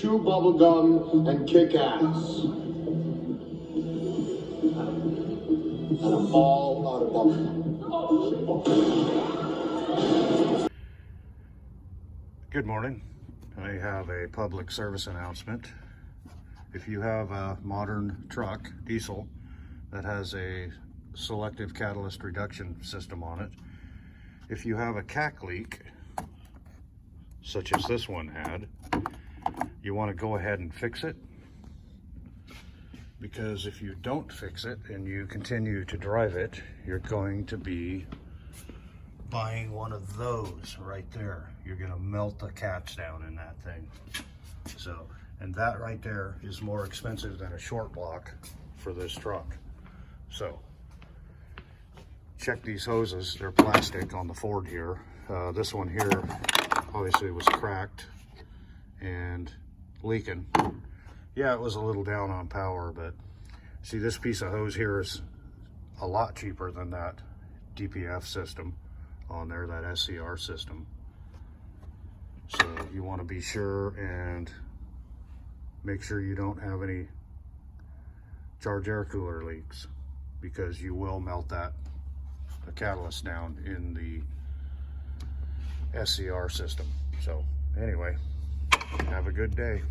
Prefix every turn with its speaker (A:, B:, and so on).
A: chew bubble gum and kick ass. And I'm all out of bubble gum.
B: Good morning. I have a public service announcement. If you have a modern truck, diesel, that has a selective catalyst reduction system on it, if you have a CAC leak, such as this one had, you want to go ahead and fix it. Because if you don't fix it and you continue to drive it, you're going to be buying one of those right there. You're going to melt the cats down in that thing. So, and that right there is more expensive than a short block for this truck. So, check these hoses. They're plastic on the Ford here. This one here obviously was cracked and leaking. Yeah, it was a little down on power, but see, this piece of hose here is a lot cheaper than that DPF system on there, that SCR system. So you want to be sure and make sure you don't have any charge air cooler leaks, because you will melt the catalyst down in the SCR system. So anyway, have a good day.